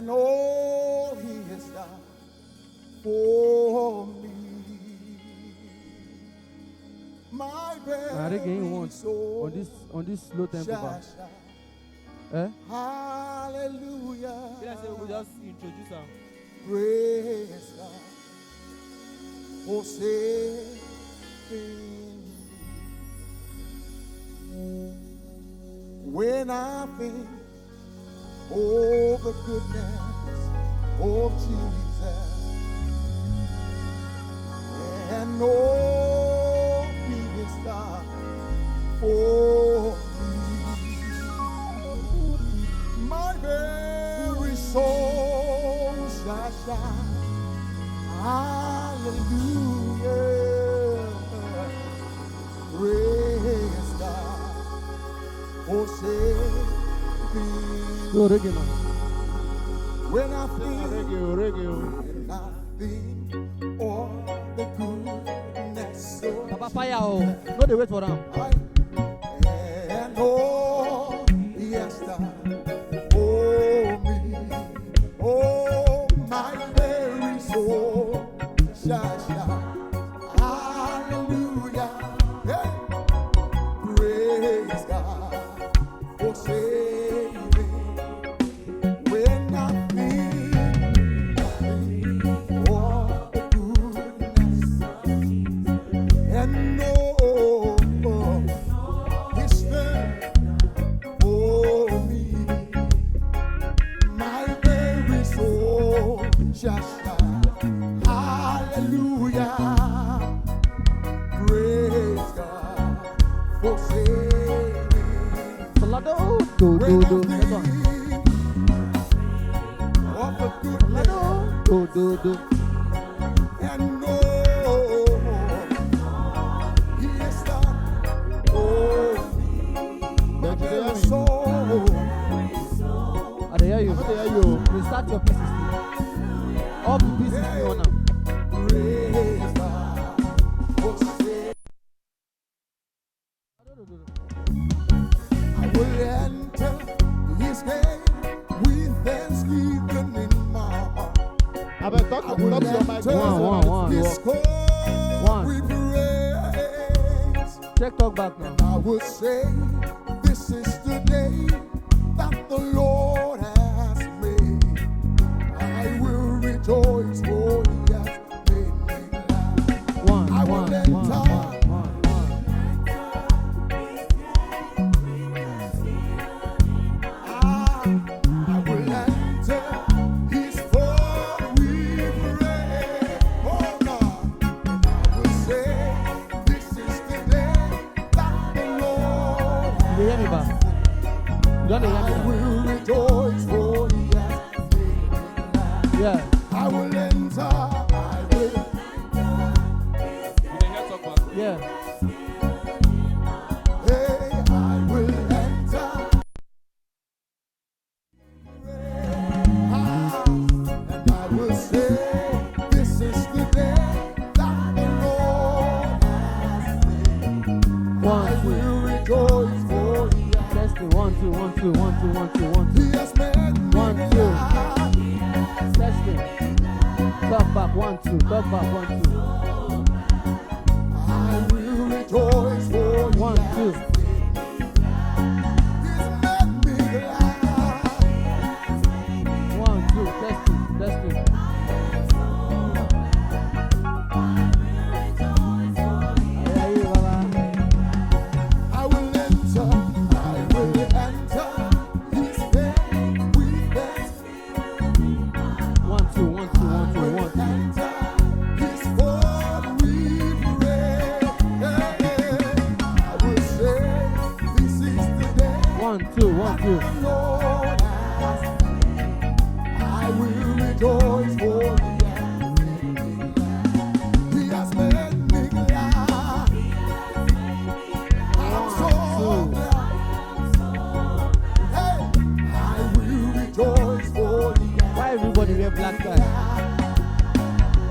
and all He has done for me. My very soul on this slow tempo. Hallelujah. We'll just introduce her. Praise God. Oh, saving. When I think the goodness of Jesus and all He has done for me, my very soul shall shine. Hallelujah. Praise God. Oh, say when I think all the goodness of Papa Fire, no, they wait for them. and all He has done for me. Oh, my very soul shall shine. Hallelujah. Hey. Praise God for saving. When I think all the goodness and know His strength for me, my very soul shall shine. Hallelujah. Praise God for saving. When I think of the goodness and know He has done for me, my very soul. I hear you. You start your pieces. All the pieces you on now. Praise God for saving. I will enter His gate with thanksgiving in my heart. I will talk I will to your mic. enter His court with praise. Check talk back now. I will say, this is the day that the Lord has made. I will rejoice, for He has made me glad. I will enter. I will enter His court with praise. Oh God, and I will say, this is the day that the Lord has You hear me back? You don't hear me I now? will rejoice, for He has made me glad. Yeah. I will enter. I will. Yeah. Hey, I will enter. And I will say, this is the day that the Lord has made. I will rejoice, for He has. Testing. 1, 2, 1, 2, 1, 2, 1, 2, 1, 2. He has made me 1, 2. glad. Testing. Talk back. 1, 2. Talk back. 1, 2. I will rejoice, for He 1, 2. He's made me glad. 1, 2. Testing. Testing. I hear you, Baba. I will enter His gate with thanksgiving. 1, 2, 1, 2, 1, 2, 1, 2. Enter His court with praise. I will say, this is the day 1, 2, 1, 2. the Lord has made. I will rejoice, for He has made me glad. I'm so glad. Hey, I will rejoice, for He has. Why everybody wear black tie?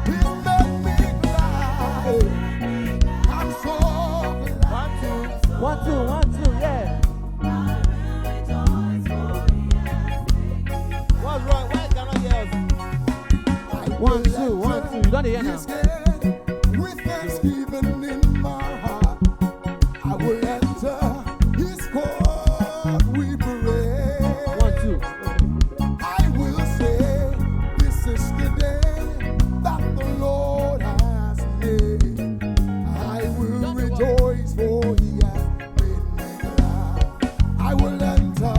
He's made me glad. I'm so glad. 1, 2, 1, 2, yeah. What's wrong? Why can You don't hear now. Yes, with thanksgiving in my heart, I will enter his court with praise. 1, 2. I will say, this is the day that the Lord has made. I will rejoice, for he has made me glad. I will enter.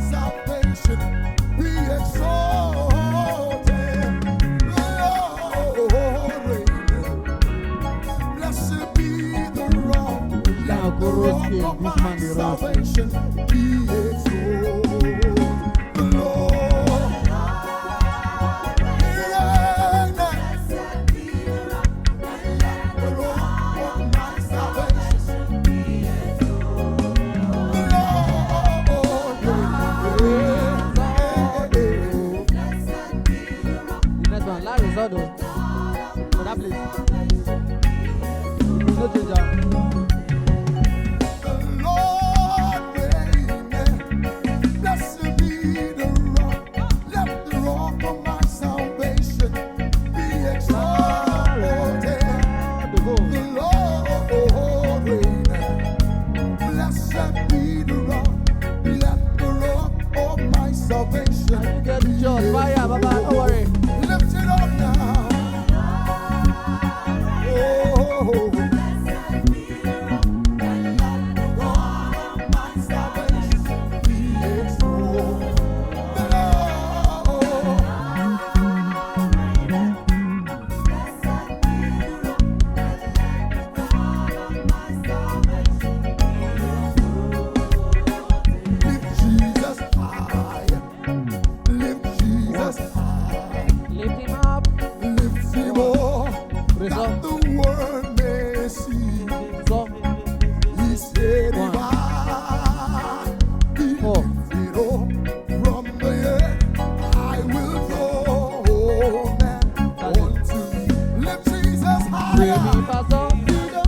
Salvation be exalted, the Lord. Blessed be the rock, the rock of my salvation be exalted, the Lord. Blessed be the rock. The next one, Larry Zodo. For that place. No danger. Blessed that the world may see. So, He said, if One. I be Four. lifted up from the earth, I will draw man unto me. Lift Jesus Re, higher. mi, fa, sol, si, do.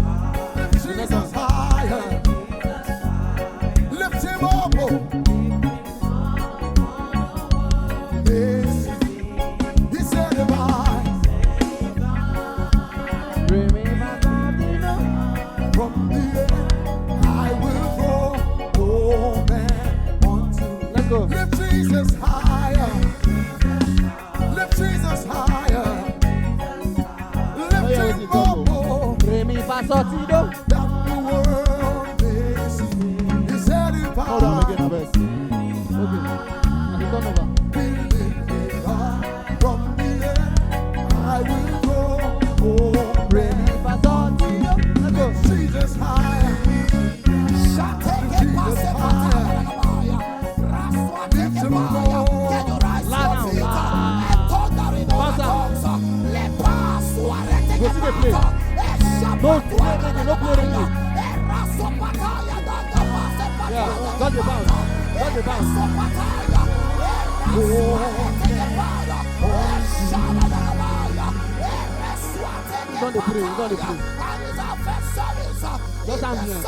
Lift Jesus higher. Lift him up. Yes. He said, if I Re, mi, fa, sol, si, do. from the earth, I will draw man unto me. Let's go. Lift Jesus higher. Lift Jesus higher. Lift yeah, him with the up. Re, mi, fa, sol, si, do. That the world may see. He said, if Hold on I again, verse. Okay. At the turn over. be lifted up from the earth, I will go Re, mi, fa, sol, si, do. Let's go. Jesus higher. Jesus higher. Lift him up. Go to the play. No play reggae, no play reggae. Yeah, got the bounce. Got the bounce. He's on the play, he's on the play. Just ambient.